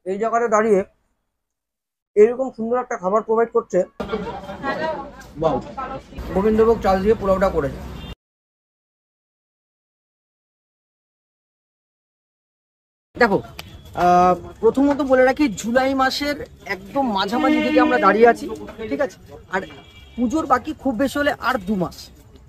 এই জায়গাটা দাঁড়িয়ে এরকম সুন্দর একটা খাবার প্রোভাইড করছে। বাহ, গোবিন্দভোগ চাল দিয়ে পোলাওটা করেছে। দেখো, প্রথমত বলে রাখি, জুলাই মাসের একদম মাঝামাঝি থেকে আমরা দাঁড়িয়ে আছি, ঠিক আছে। আর পুজোর বাকি খুব বেশি হলে আর 2 মাস,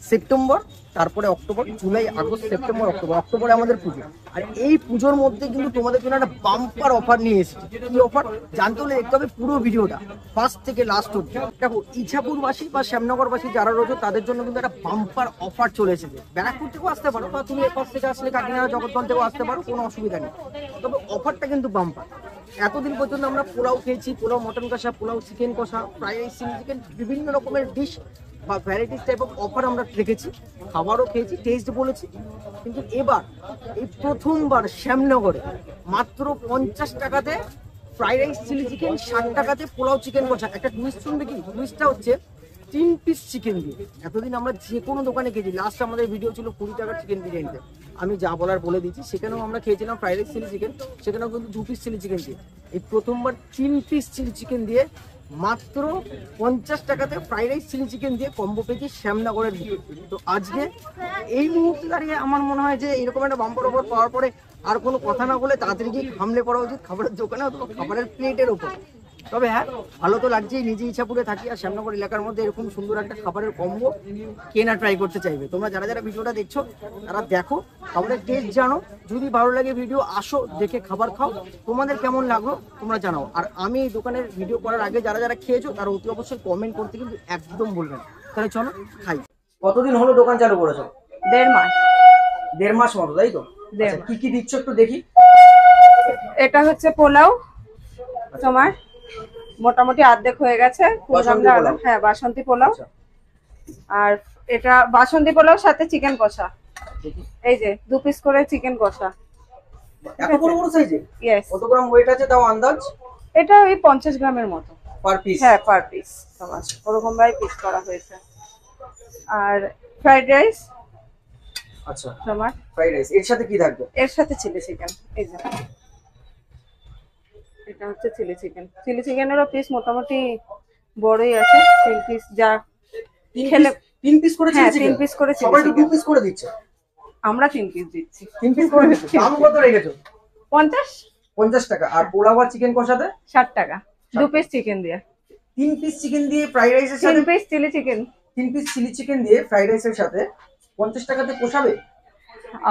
সেপ্টেম্বর, তারপরে October, July, August, September, October. অক্টোবরে আমাদের পুজো। আর এই পুজোর মধ্যে কিন্তু তোমাদের জন্য একটা বাম্পার অফার নিয়ে এসেছি। কি অফার জানতে হলে দেখতে হবে পুরো ভিডিওটা ফার্স্ট থেকে লাস্ট অবধি। দেখো, ইছাপুরবাসী বা শ্যামনগরবাসী যারা রয়েছে তাদের জন্য কিন্তু একটা বাম্পার অফার চলে এসেছে। ব্যারাকপুর থেকেও আসতে পারো, বা তুমি এপাশ থেকে আসলে কাকিনাড়া, জগদ্দল থেকেও আসতে পারো, কোনো অসুবিধা নেই। তবে অফারটা কিন্তু বাম্পার। এতদিন পর্যন্ত আমরা পোলাও খেয়েছি, পোলাও মটন কষা, পোলাও চিকেন কষা, ফ্রাইড রাইস, চিলি চিকেন, বিভিন্ন রকমের ডিশ বা ভ্যারাইটিস টাইপ অফ অফার আমরা রেখেছি, খাবারও খেয়েছি, টেস্ট বলেছি। কিন্তু এবার এই প্রথমবার শ্যামনগরে মাত্র 50 টাকাতে ফ্রাইড রাইস, চিলি চিকেন, 60 টাকাতে পোলাও চিকেন কষা। একটা টুইস্ট শুনবে কি? টুইস্টটা হচ্ছে 3 পিস চিকেন দিয়ে। এতদিন আমরা যে কোনো দোকানে খেয়েছি, লাস্ট আমাদের ভিডিও ছিল 20 টাকার চিকেন বিরিয়ানিতে, আমি যা বলার বলে দিচ্ছি। সেখানেও আমরা খেয়েছিলাম ফ্রাইড রাইস, চিলি চিকেন, সেখানেও কিন্তু 2 পিস চিলি চিকেন দিয়ে। এই প্রথমবার 3 পিস চিলি চিকেন দিয়ে মাত্র 50 টাকাতে ফ্রাইড রাইস, চিলি চিকেন দিয়ে কম্বো পেয়েছি শ্যামনগরের দিকে। তো আজকে এই মুহূর্তে দাঁড়িয়ে আমার মনে হয় যে এরকম একটা বাম্পার অফার পাওয়ার পরে আর কোনো কথা না বলে তাড়াতাড়ি গিয়ে হামলে পড়া উচিত খাবারের দোকানে অথবা খাবারের প্লেটের ওপর। তবে হ্যাঁ, ভালো তো লাগছেই, নিজে ইছাপুরে থাকি আর শ্যামনগর এলাকার মধ্যে এরকম সুন্দর একটা খাবারের কম্বো কে না ট্রাই করতে চাইবে। তোমরা যারা যারা ভিডিওটা দেখছো তারা দেখো, খাবারের টেস্ট জানো, যদি ভালো লাগে ভিডিও আসো, দেখে খাবার খাও, তোমাদের কেমন লাগলো তোমরা জানাও। আর আমি এই দোকানের ভিডিও করার আগে যারা যারা খেয়েছো তারা অতি অবশ্যই কমেন্ট করতে কিন্তু একদম বলবেন। তাহলে চলো খাই। কতদিন হলো দোকান চালু করেছো? 1.5 মাস। 1.5 মাস মতো, তাই তো? কি কি দিচ্ছ একটু দেখি। এটা হচ্ছে পোলাও, তোমার মোটামুটি অর্ধেক হয়ে গেছে। হ্যাঁ, বাসন্তী পোলাও। আর এটা বাসন্তী পোলাও সাথে চিকেন কষা। এই যে 2 পিস করে চিকেন কষা। এত বড় বড় সাইজে? ইয়েস। কত গ্রাম ওয়েট আছে তাও আন্দাজ? এটা ওই 50 গ্রামের মতো পার পিস। হ্যাঁ, পার পিস তোমার ওরকম ভাবে পিস করা হয়েছে। আর ফ্রাইড রাইস। আচ্ছা, তোমার ফ্রাইড রাইস এর সাথে কি থাকবে? এর সাথে চিলি চিকেন। এই যে এটা হচ্ছে চিলি চিকেন। চিলি চিকেনেরও পিস মোটামুটি বড়ই আছে, 3 পিস যা খেলে। 3 পিস করে চিলি চিকেন? হ্যাঁ, 3 পিস করে চিলি সবাই তো 2 চিকেন। পিস করে দিচ্ছে। আমরা 3 পিস দিচ্ছি। 3 পিস করে দিচ্ছ? দাম কত রেখেছো? 50 টাকা। আর পোলাও আর চিকেন কষাতে 60 টাকা। 2 পিস চিকেন দিয়ে। 3 পিস চিকেন দিয়ে ফ্রাইড রাইসের সাথে 3 piece chilli chicken. 3 piece chilli chicken দিয়ে ফ্রাইড রাইসের সাথে 50 টাকাতে পোষাবে?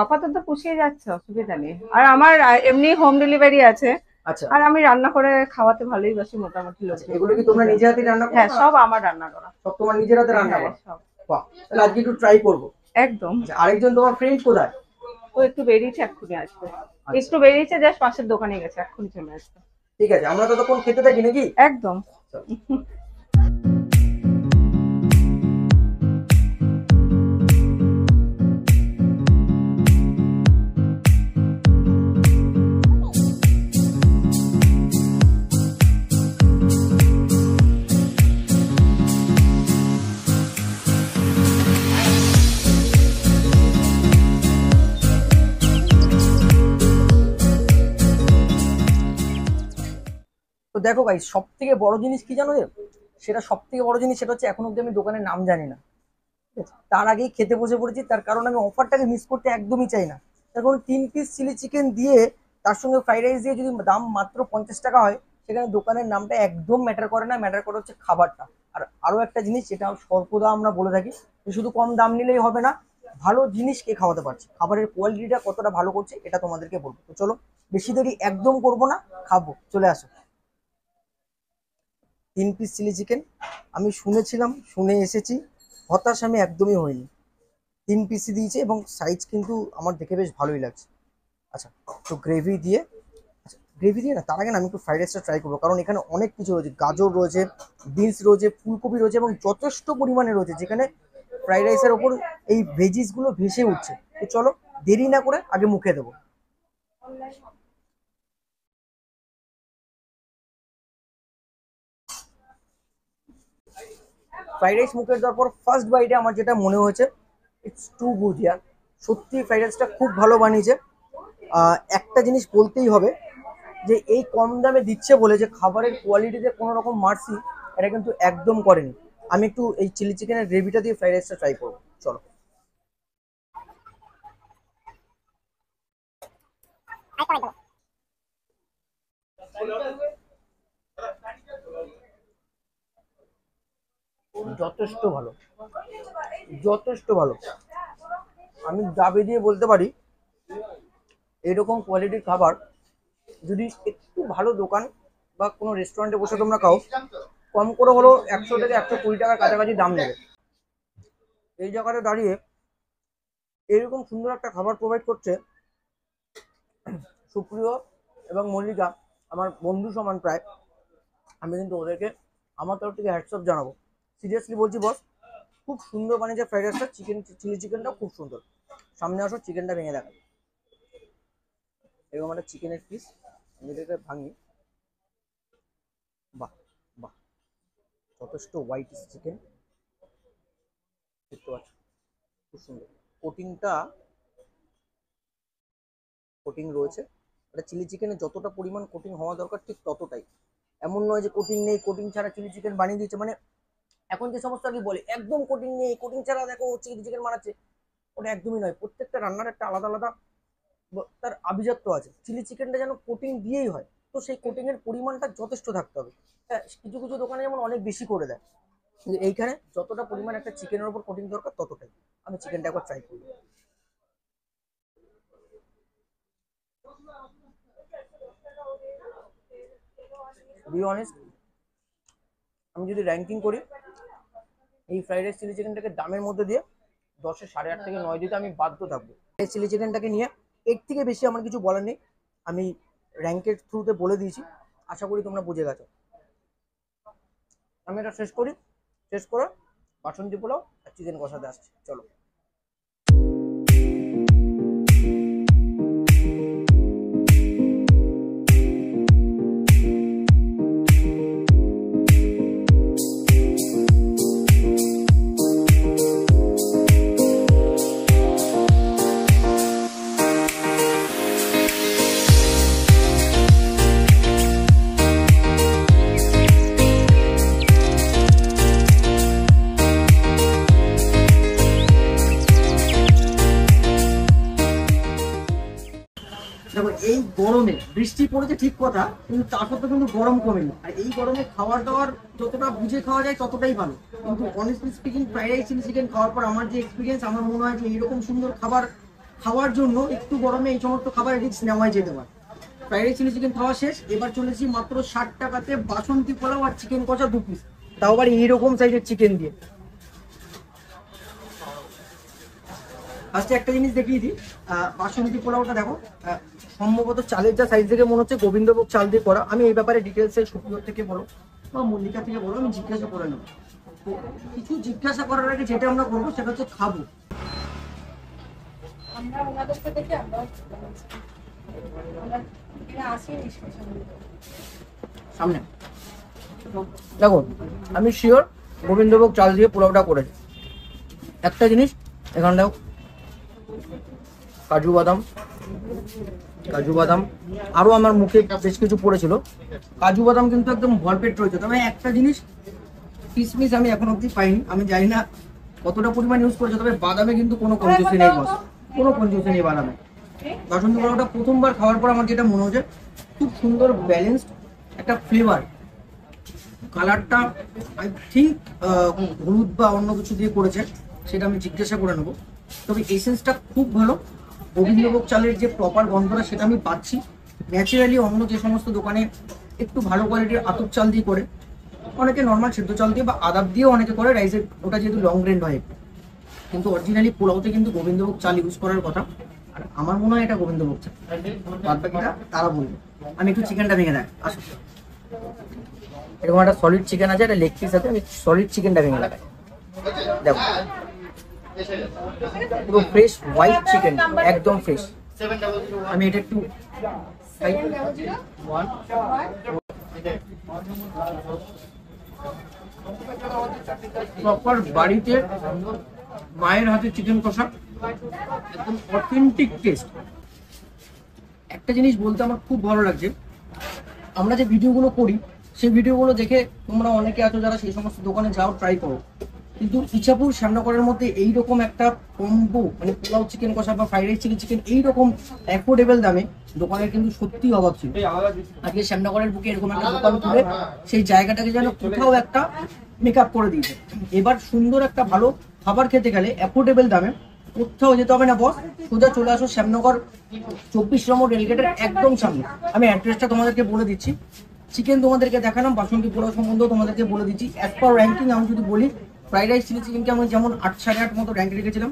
আপাতত পুষিয়ে যাচ্ছে, অসুবিধা নেই। আর আমার এমনি হোম ডেলিভারি আছে। আচ্ছা। আর আমি রান্না করে খাওয়াতে ভালোই বাসি মোটামুটি লোক। এগুলো কি তোমরা নিজে হাতে রান্না করো? হ্যাঁ, সব আমার রান্না করা। সব তোমার নিজের হাতে রান্না করা? সব। বাহ, তাহলে আজকে একটু ট্রাই করব। একদম। আরেকজন তোমার ফ্রেন্ড কোথায়? ও একটু বেরিয়েছে, এক্ষুনি আসবে। একটু বেরিয়েছে, জাস্ট পাশের দোকানে গেছে, এক্ষুনি চলে আসবে। ঠিক আছে, আমরা ততক্ষণ খেতে থাকি নাকি? একদম। তো দেখো গাইস, সব থেকে বড় জিনিস কি জানো? সেটা হচ্ছে এখন অব্দি আমি দোকানের নাম জানি না। ঠিক আছে, তার আগেই খেতে বসে পড়েছি, তার কারণ আমি অফারটাকে মিস করতে একদমই চাই না। তার কারণ 3 পিস চিলি চিকেন দিয়ে তার সঙ্গে ফ্রাইড রাইস দিয়ে যদি দাম মাত্র 50 টাকা হয়, সেখানে দোকানের নামটা একদম ম্যাটার করে না, ম্যাটার করে হচ্ছে খাবারটা। আর আরো একটা জিনিস যেটা সর্বদা আমরা বলে থাকি, যে শুধু কম দাম নিলেই হবে না, ভালো জিনিস কে খাওয়াতে পারছে, খাবারের কোয়ালিটিটা কতটা ভালো করছে, এটা তোমাদেরকে বলবো। তো চলো, বেশি দেরি একদম করবো না, খাবো, চলে আসো। 3 পিস চিলি চিকেন আমি শুনেছিলাম, শুনে এসেছি, হতাশ আমি একদমই হইনি। 3 পিসই দিয়েছে এবং সাইজ কিন্তু আমার দেখে বেশ ভালোই লাগছে। আচ্ছা, তো গ্রেভি দিয়ে, না, তার আগে না আমি একটু ফ্রাইড রাইসটা ট্রাই করবো, কারণ এখানে অনেক কিছু রয়েছে, গাজর রয়েছে, বিনস রয়েছে, ফুলকপি রয়েছে এবং যথেষ্ট পরিমাণে রয়েছে, যেখানে ফ্রাইড রাইসের ওপর এই ভেজিসগুলো ভেসে উঠছে। তো চলো, দেরি না করে আগে মুখে দেবো। ফ্রাইড রাইস মুখে দেওয়ার পর ফার্স্ট বাইটে আমার যেটা মনে হয়েছে, ইটস টু গুড ইয়ার। সত্যি ফ্রাইড রাইসটা খুব ভালো বানিয়েছে। একটা জিনিস বলতেই হবে, যে এই কম দামে দিচ্ছে বলে যে খাবারের কোয়ালিটিতে কোনো রকম মার্সি এটা কিন্তু একদম করেনি। আমি একটু এই চিলি চিকেনের গ্রেভিটা দিয়ে ফ্রাইড রাইসটা ট্রাই করবো, চলো। যথেষ্ট ভালো, যথেষ্ট ভালো। আমি দাবি দিয়ে বলতে পারি এরকম কোয়ালিটির খাবার যদি একটু ভালো দোকান বা কোনো রেস্টুরেন্টে বসে তোমরা খাও, কম করে হলো 100 থেকে 120 টাকার কাছাকাছি দাম নেবে। এই জায়গাটা দাঁড়িয়ে এরকম সুন্দর একটা খাবার প্রোভাইড করছে সুপ্রিয় এবং মল্লিকা, আমার বন্ধু সমান প্রায়। আমি কিন্তু ওদেরকে আমার তরফ থেকে হ্যাটস অফ জানাবো। সিরিয়াসলি বলছি বস, খুব সুন্দর বানিয়েছে ফ্রাইড রাইসটা। চিলি চিকেনটাও খুব সুন্দর। সামনে আসো, চিকেনটা ভেঙে দেখাই। এরকম একটা চিকেনের পিস আমি এটাকে ভাঙি। বাহ বাহ, যথেষ্ট হোয়াইট চিকেন দেখতে পাচ্ছ, খুব সুন্দর। কোটিং রয়েছে। এটা চিলি চিকেনে যতটা পরিমাণ কোটিং হওয়া দরকার ঠিক ততটাই। এমন নয় যে কোটিং নেই, কোটিং ছাড়া চিলি চিকেন বানিয়ে দিচ্ছে। মানে এখন যে সমস্ত আর কি বলে একদম কোটিং নেই, কোটিং ছাড়া দেখো চিলি চিকেন বানাচ্ছে, ওটা একদমই নয়। প্রত্যেকটা রান্নার একটা আলাদা আলাদা তার আভিজাত্য আছে। চিলি চিকেনটা যেন কোটিং দিয়েই হয়, তো সেই কোটিং এর পরিমাণটা যথেষ্ট থাকতে হবে। হ্যাঁ, কিছু কিছু দোকানে যেমন অনেক বেশি করে দেয়, কিন্তু এইখানে যতটা পরিমাণ একটা চিকেনের উপর কোটিং দরকার ততটাই। আমি চিকেনটা একবার ট্রাই করবো। বি অনেস্ট, আমি যদি র্যাঙ্কিং করি এই ফ্রাইড রাইস চিলি চিকেনটাকে দামের মধ্যে দিয়ে 10-এ 8.5 থেকে 9 দিতে আমি বাধ্য থাকবো। এই চিলি চিকেনটাকে নিয়ে এর থেকে বেশি আমার কিছু বলার নেই। আমি র্যাঙ্কের থ্রুতে বলে দিয়েছি, আশা করি তোমরা বুঝে গেছো। আমি এটা শেষ করি, শেষ করে বাসন্তী পোলাও আর চিকেন কষাতে আসছি, চলো। দেখো এই গরমে বৃষ্টি পড়েছে ঠিক কথা, কিন্তু তার সত্ত্বেও কিন্তু গরম কমেনি। আর এই গরমে খাবার দাবার যতটা বুঝে খাওয়া যায় ততটাই ভালো। কিন্তু honestly speaking fried rice chilli chicken খাওয়ার পর আমার যে এক্সপিরিয়েন্স, আমার মনে হয় যে এইরকম সুন্দর খাবার খাওয়ার জন্য একটু গরমে এই সমস্ত খাবার রিস্ক নেওয়াই যেতে পারে। ফ্রাইড রাইস চিলি চিকেন খাওয়া শেষ, এবার চলেছি মাত্র 60 টাকাতে বাসন্তী পোলাও আর চিকেন কষা 2 পিস, তাও আবার এইরকম সাইজের চিকেন দিয়ে। ফার্স্টে একটা জিনিস দেখিয়ে দিই, বাসন্তী পোলাওটা দেখো, সম্ভবত চালের যা সাইজ থেকে মনে হচ্ছে গোবিন্দভোগ চাল দিয়ে করা। আমি এই ব্যাপারে ডিটেলসে সুপ্রিয় থেকে বলো বা মল্লিকা থেকে বলো, আমি জিজ্ঞাসা করে নেবো। তো কিছু জিজ্ঞাসা করার আগে যেটা আমরা করবো সেটা হচ্ছে খাবো। সামনে দেখো, আমি শিওর গোবিন্দভোগ চাল দিয়ে পোলাওটা করেছি। একটা জিনিস এখানে দেখো, কাজু বাদাম আরো আমার মুখে বেশ কিছু পড়েছিল। কাজু বাদাম কিন্তু একদম ভরপেট রয়েছে। তবে একটা জিনিস, কিশমিশ আমি এখন অব্দি পাইনি, আমি জানি না কতটা পরিমাণ ইউজ করেছে। তবে বাদামে কিন্তু কোনো কঞ্জুসি নেই বস, কোনো কঞ্জুসি নেই বাদামে। বাসন্তী পোলাওটা প্রথমবার খাওয়ার পর আমার যেটা মনে হচ্ছে খুব সুন্দর ব্যালেন্সড একটা ফ্লেভার। কালারটা আই থিঙ্ক হলুদ বা অন্য কিছু দিয়ে করেছে, সেটা আমি জিজ্ঞাসা করে নেবো। তবে এসেন্সটা খুব ভালো। গোবিন্দভোগ চালের যে প্রপার গন্ধটা সেটা আমি পাচ্ছি। ন্যাচারালি অন্য যে সমস্ত দোকানে একটু ভালো কোয়ালিটির আতপ চাল দিয়ে করে, অনেকে নর্মাল সেদ্ধ চাল দিয়ে বা আদাব দিয়েও অনেকে করে রাইসের, ওটা যেহেতু লং গ্রেন্ড হয়। কিন্তু অরিজিনালি পোলাওতে কিন্তু গোবিন্দভোগ চাল ইউজ করার কথা। আর আমার মনে হয় এটা গোবিন্দভোগ চাল, বাদ বাকিটা তারা বলবে। আমি একটু চিকেনটা ভেঙে দেয় আসো। এরকম একটা সলিড চিকেন আছে, একটা লেগ পিস আছে, আমি সলিড চিকেনটা ভেঙে দেখাই। দেখো পুরো ফ্রেশ হোয়াইট চিকেন, একদম ফ্রেশ। আমি এটা একটু প্রপার বাড়িতে মায়ের হাতে চিকেন কষা, একদম অথেন্টিক টেস্ট। একটা জিনিস বলতে আমার খুব ভালো লাগছে, আমরা যে ভিডিওগুলো করি সেই ভিডিওগুলো দেখে তোমরা অনেকে আছো যারা সেই সমস্ত দোকানে যাও, ট্রাই করো, কিন্তু ইচ্ছাপুর শ্যামনগরের মধ্যে এইরকম একটা কম্বো মানে পোলাও চিকেন কষা বা ফ্রাইড রাইস চিলি চিকেন এইরকম অ্যাফোর্ডেবল দামে দোকানের কিন্তু সত্যি অভাব ছিল। আজকে শ্যামনগরের বুকে এরকম একটা দোকান তুলে সেই জায়গাটাকে যেন কোথাও একটা মেকআপ করে দিয়েছে। এবার সুন্দর একটা ভালো খাবার খেতে গেলে অ্যাফোর্ডেবল দামে কোথাও যেতে হবে না বস, সোজা চলে আসো শ্যামনগর 24 নম্বর রেলগেটের একদম সামনে। আমি অ্যাড্রেসটা তোমাদেরকে বলে দিচ্ছি। চিকেন তোমাদেরকে দেখালাম, বাসন্তী পোলাও সম্বন্ধেও তোমাদেরকে বলে দিচ্ছি। অ্যাজ পার র্যাঙ্কিং আমি যদি বলি, ফ্রাইড রাইস চিলি চিকেনকে আমি যেমন 8 সাড়ে 8 মতো র্যাঙ্ক রেখেছিলাম,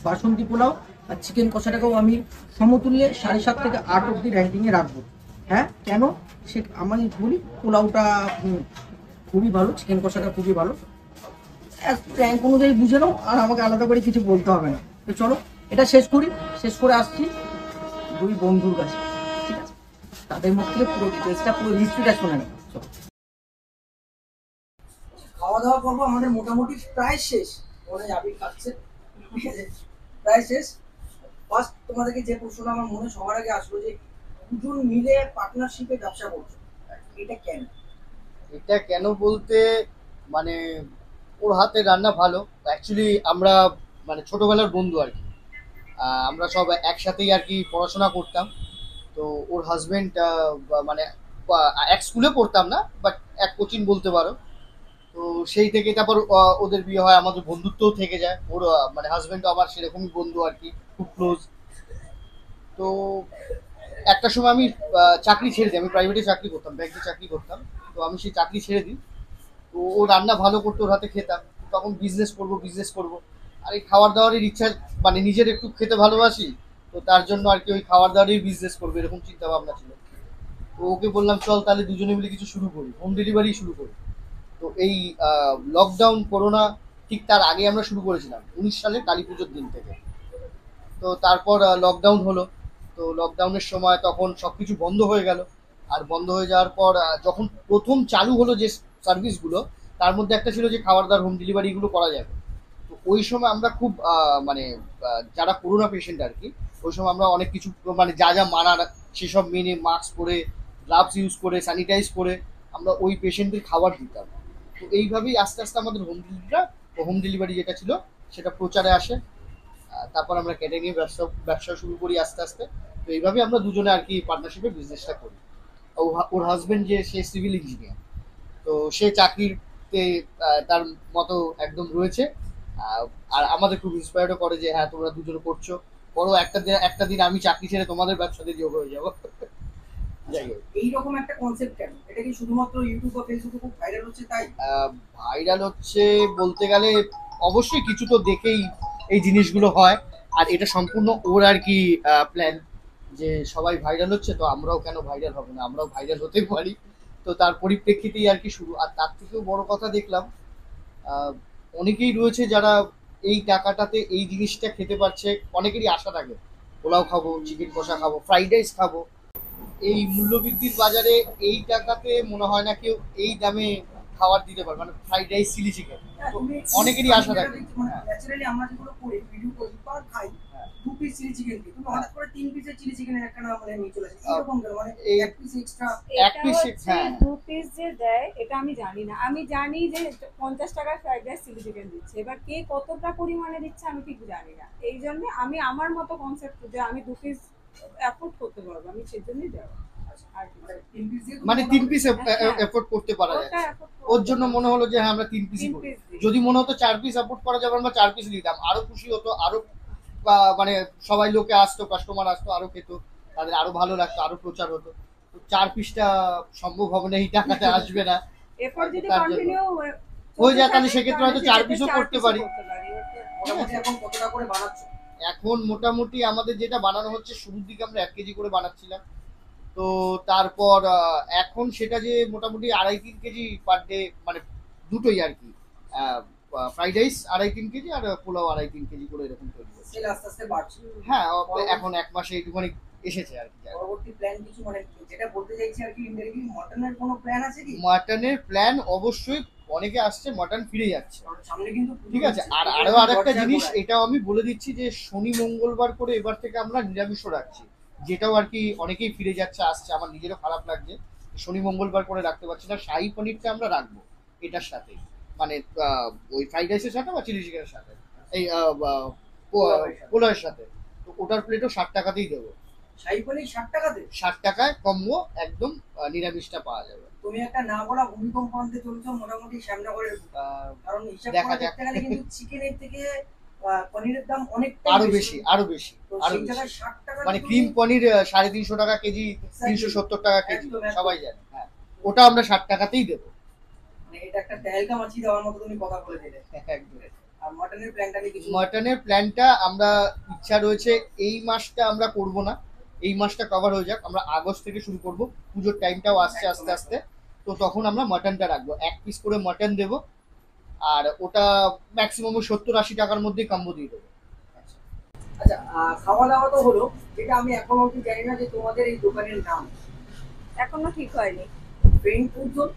বাসন্তী পোলাও আর চিকেন কষাটাকেও আমি সমতুল্যে 7.5 থেকে 8 অব্দি র্যাঙ্কিংয়ে রাখবো। হ্যাঁ, কেন সে আমি বলি, পোলাওটা খুবই ভালো, চিকেন কষাটা খুবই ভালো, র্যাঙ্ক অনুযায়ী বুঝে নাও, আর আমাকে আলাদা করে কিছু বলতে হবে না। তো চলো এটা শেষ করি, শেষ করে আসছি দুই বন্ধুর কাছে, ঠিক আছে? তাদের মুখ থেকে পুরো ডিটেলসটা, পুরো হিস্ট্রিটা শুনে নেব। খাওয়া দাওয়া করবো আমাদের মোটামুটি প্রায় শেষ, মনে যাবি খাচ্ছে, ঠিক আছে, প্রায় শেষ। ফার্স্ট তোমাদেরকে যে প্রশ্নটা আমার মনে সবার আগে আসলো যে দুজন মিলে পার্টনারশিপে ব্যবসা করছো, এটা কেন? এটা কেন বলতে, মানে ওর হাতে রান্না ভালো। অ্যাকচুয়ালি আমরা মানে ছোটবেলার বন্ধু আর কি। আমরা সব একসাথেই আর কি পড়াশোনা করতাম। তো ওর হাজবেন্ড মানে এক স্কুলে পড়তাম না, বাট এক কোচিং বলতে পারো। তো সেই থেকে তারপর ওদের বিয়ে হয়, আমাদের বন্ধুত্বও থেকে যায়। ওর মানে হাজবেন্ডও আমার সেরকমই বন্ধু আর কি, খুব ক্লোজ। তো একটা সময় আমি চাকরি ছেড়ে দিই, আমি প্রাইভেটে চাকরি করতাম, ব্যাংকে চাকরি করতাম। তো আমি সেই চাকরি ছেড়ে দিই। তো ও রান্না ভালো করতো, ওর হাতে খেতাম। তখন বিজনেস করব। আর এই খাবার দাবারের ইচ্ছা, মানে নিজের একটু খেতে ভালোবাসি, তো তার জন্য আর কি ওই খাবার দাবারের বিজনেস করবো এরকম চিন্তা ভাবনা ছিল। তো ওকে বললাম চল তাহলে দুজনে মিলে কিছু শুরু করি, হোম ডেলিভারি শুরু করি। তো এই লকডাউন করোনা ঠিক তার আগে আমরা শুরু করেছিলাম, 19 সালে কালী পুজোর দিন থেকে। তো তারপর লকডাউন হলো। তো লকডাউনের সময় তখন সবকিছু বন্ধ হয়ে গেল। আর বন্ধ হয়ে যাওয়ার পর যখন প্রথম চালু হলো যে সার্ভিসগুলো, তার মধ্যে একটা ছিল যে খাবার দাবার হোম ডেলিভারিগুলো করা যাবে। তো ওই সময় আমরা খুব মানে যারা করোনা পেশেন্ট আর কি, ওই সময় আমরা অনেক কিছু মানে যা যা মানার সেসব মেনে, মাস্ক পরে, গ্লাভস ইউজ করে, স্যানিটাইজ করে আমরা ওই পেশেন্টদের খাবার দিতাম। তো এইভাবেই আস্তে আস্তে আমাদের হোম ডেলিভারি যেটা ছিল সেটা প্রচারে আসে। তারপর আমরা ক্যাটারিং ব্যবসা শুরু করি আস্তে আস্তে। তো এইভাবে আমরা দুজনে আর কি পার্টনারশিপে বিজনেসটা করি। ওর হাজবেন্ড যে সে সিভিল ইঞ্জিনিয়ার, তো সে চাকরিতে তার মতো একদম রয়েছে। আর আমাদের খুব ইন্সপায়ারও করে যে হ্যাঁ তোমরা দুজনে করছো, বড় একটা দিন আমি চাকরি ছেড়ে তোমাদের ব্যবসাতে যোগ হয়ে যাবো। যাই হোক, এইরকম একটা কনসেপ্ট কেন? এটা কি শুধুমাত্র ইউটিউব বা ফেসবুকে খুব ভাইরাল হচ্ছে তাই? ভাইরাল হচ্ছে বলতে গেলে অবশ্যই কিছু তো দেখেই এই জিনিসগুলো হয়। আর এটা সম্পূর্ণ ওর আর কি প্ল্যান, যে সবাই ভাইরাল হচ্ছে তো আমরাও কেন ভাইরাল হবো না, আমরাও ভাইরাল হতে পারি। তো তার পরিপ্রেক্ষিতেই আর কি শুরু। আর তার থেকেও বড় কথা দেখলাম অনেকেই রয়েছে যারা এই টাকাটাতে এই জিনিসটা খেতে পারছে। অনেকেরই আশা থাকে পোলাও খাবো, চিকেন কষা খাবো, ফ্রাইড রাইস খাবো। এই মূল্যবৃদ্ধির বাজারে এই টাকাতে মনে হয় না কেউ এই দামে খাবার দিতে পারবে, মানে ফ্রাইড রাইস, চিলি চিকেন। অনেকেরই আশা থাকে। ন্যাচারালি আমরা যেগুলো করি, ভিডিও করি বা খাই, 2 পিস চিলি চিকেন দিই, তুমি হঠাৎ করে 3 পিসের চিলি চিকেনের একটা না মানে নিয়ে চলে আসে, এরকম কেন? মানে এক পিস এক্সট্রা, এক পিস, হ্যাঁ 2 পিস যে দেয় এটা আমি জানি না। আমি জানি যে 50 টাকার ফ্রাইড রাইস চিলি চিকেন দিচ্ছে, এবার কে কতটা পরিমাণে দিচ্ছে আমি ঠিক জানি না। এই জন্য আমি আমার মতো কনসেপ্ট যে আমি 2 পিস অ্যাফোর্ড করতে পারবো, আমি সেজন্যই দেওয়া। মানে 3 পিস এফোর্ড করতে পারা যায়। ওর জন্য মনে হলো যে হ্যাঁ আমরা 3 পিসই করি। যদি মনে হতো 4 পিস এফোর্ড করা যাবে, আমরা 4 পিস দিতাম, আরো খুশি হতো, আরো মানে সবাই লোকে আসতো, কাস্টমার আসতো, আরো খেতো, তাদের আরো ভালো লাগতো, আরো প্রচার হতো। তো 4 পিসটা সম্ভব হবে না, এই টাকাতে আসবে না। এরপর যদি কন্টিনিউ হয়ে যায় তাহলে সেক্ষেত্রে হয়তো 4 পিসও করতে পারি। এখন কতটা করে বানাচ্ছো? এখন মোটামুটি আমাদের যেটা বানানো হচ্ছে, শুরুর দিকে আমরা 1 কেজি করে বানাচ্ছিলাম। তো তারপর এখন সেটা যে মোটামুটি 2.5-3 কেজি পার ডে, মানে দুটোই আর কি, ফ্রাইড রাইস 2.5-3 কেজি আর পোলাও 2.5-3 কেজি করে এরকম তৈরি হচ্ছে। সেল আস্তে আস্তে বাড়ছে। হ্যাঁ, এখন 1 মাসে একটুখানি এসেছে আর কি। পরবর্তী প্ল্যান কিছু, মানে যেটা বলতে চাইছি আর কি, ইনডাইরেক্টলি মটনের কোনো প্ল্যান আছে কি? মাটনের প্ল্যান অবশ্যই, অনেকে আসছে, মটন ফিরে যাচ্ছে সামনে কিন্তু, ঠিক আছে। আর আরো আরেকটা জিনিস এটাও আমি বলে দিচ্ছি যে শনি মঙ্গলবার করে এবার থেকে আমরা নিরামিষও রাখছি, যেটাও আর কি অনেকেই ফিরে যাচ্ছে, আসছে, আমার নিজেরও খারাপ লাগছে। শনি মঙ্গলবার করে রাখতে পারছি না, শাহী পনিরটা আমরা রাখবো এটার সাথে, মানে ওই ফ্রাইড রাইসের সাথে বা চিলি চিকেনের সাথে, এই পোলাওয়ের সাথে। তো ওটার প্লেটও 60 টাকাতেই দেবো। শাহী পনির 60 টাকাতে? 60 টাকায় কম্বো একদম নিরামিষটা পাওয়া যাবে। তুমি একটা না বলা ভূমিকম্প আনতে চলছো মোটামুটি শ্যামনগরের, কারণ হিসাব দেখা করে যাক। দেখতে গেলে কিন্তু চিকেনের থেকে পনিরের দাম অনেক আরো বেশি, আরো বেশি, তো আরো সেই বেশি। জায়গায় 60 টাকা মানে ক্রিম পনির 350 টাকা কেজি, 370 টাকা কেজি, একদম, একদম। সবাই জানে। হ্যাঁ, ওটা আমরা 60 টাকাতেই দেবো। মানে এটা একটা তেলকা মাছি দেওয়ার মতো তুমি কথা বলে দিলে। একদম। আর মটনের প্ল্যানটা নিয়ে কিছু? মাটনের প্ল্যানটা আমরা ইচ্ছা রয়েছে এই মাসটা আমরা করব না, এই মাসটা কভার হয়ে যাক, আমরা আগস্ট থেকে শুরু করব, পুজোর টাইমটাও আসছে আস্তে আস্তে। তো তখন আমরা মাটনটা রাখবো, 1 পিস করে মাটন দেবো, আর ওটা ম্যাক্সিমাম 70-80 টাকার মধ্যেই কম্বো দিয়ে দেবো। আচ্ছা, খাওয়া দাওয়া তো হলো, যেটা আমি এখনো অবধি জানি না যে তোমাদের এই দোকানের নাম। এখনো ঠিক হয়নি। Friend food zone?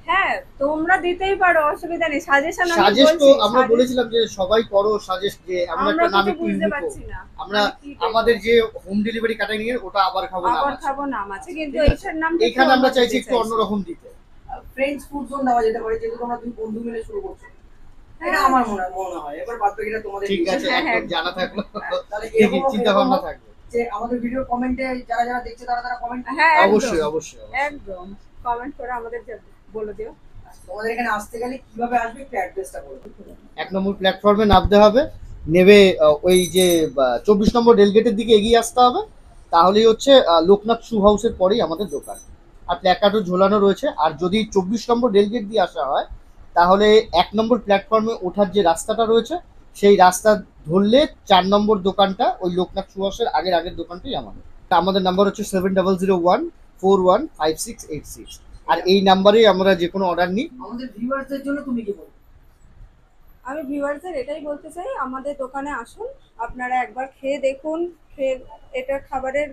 হ্যাঁ, তোমরা দিতেই পারো, অসুবিধা নেই। সাজেশন আমি সাজেস্ট তো বলছি, আমরা বলেছিলাম যে সবাই করো সাজেস্ট, যে এমন আমরা একটা নাম কিছু একটু বুঝতে ইউনিক পারছি না। আমরা আমি কি দেখবো? আমাদের যে হোম ডেলিভারি কাটাই নিয়ে ওটা আবার খাবো নাম আবার আছে। খাবো নাম আছে, কিন্তু ঠিক আছে। এইটার নাম এখানে আমরা চাইছি একটু অন্যরকম দিতে। ফ্রেন্ডস ফুড জোন দেওয়া যেতে পারে, যেহেতু তোমরা দুই বন্ধু মিলে শুরু করছো। এটা আমার মনে হয়, এবার বাদ বাকিটা তোমাদের ঠিক decision। আছে, হ্যাঁ, একদম হ্যাঁ। জানা থাকলো, তাহলে দেখি চিন্তা ভাবনা থাকবে। যে আমাদের ভিডিও কমেন্টে যারা যারা দেখছে তারা কমেন্ট। হ্যাঁ, অবশ্যই অবশ্যই। একদম কমেন্ট করে আমাদের বলে দিও। তোমাদের এখানে আসতে গেলে কিভাবে আসবে একটু অ্যাড্রেসটা বলো। 1 নম্বর প্ল্যাটফর্মে নামতে হবে, নেবে ওই যে 24 নম্বর রেলগেটের দিকে এগিয়ে আসতে হবে, তাহলেই হচ্ছে লোকনাথ শু হাউসের পরেই আমাদের দোকান। আর প্ল্যাকার্ডও ঝোলানো রয়েছে। আর যদি 24 নম্বর রেলগেট দিয়ে আসা হয়, তাহলে 1 নম্বর প্ল্যাটফর্মে ওঠার যে রাস্তাটা রয়েছে, সেই রাস্তা ধরলে 4 নম্বর দোকানটা, ওই লোকনাথ শু হাউসের আগের দোকানটাই আমাদের। আমাদের নাম্বার হচ্ছে 7001415686। আর এই নাম্বারেই আমরা যে কোনো অর্ডার নিই। আমাদের ভিউয়ারদের জন্য তুমি কি বলবে? আমি ভিউয়ারদের এটাই বলতে চাই, আমাদের দোকানে আসুন, আপনারা একবার খেয়ে দেখুন। খেয়ে এটা খাবারের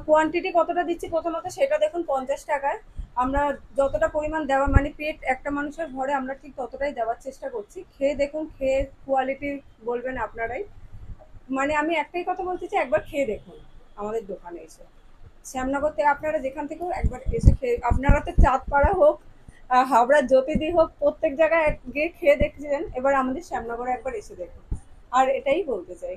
কোয়ান্টিটি কতটা দিচ্ছি প্রথমত সেটা দেখুন। 50 টাকায় আমরা যতটা পরিমাণ দেওয়া, মানে পেট একটা মানুষের ঘরে আমরা ঠিক ততটাই দেওয়ার চেষ্টা করছি। খেয়ে দেখুন, খেয়ে কোয়ালিটি বলবেন আপনারাই। মানে আমি একটাই কথা বলতে চাই, একবার খেয়ে দেখুন আমাদের দোকানে এসে। শ্যামনগর থেকে আপনারা যেখান থেকেও একবার এসে খেয়ে, আপনারা তো চাঁদপাড়া হোক, হাওড়ার জ্যোতিদি হোক, প্রত্যেক জায়গায় গিয়ে খেয়ে দেখছিলেন, এবার আমাদের শ্যামনগরে একবার এসে দেখুন। আর এটাই বলতে চাই।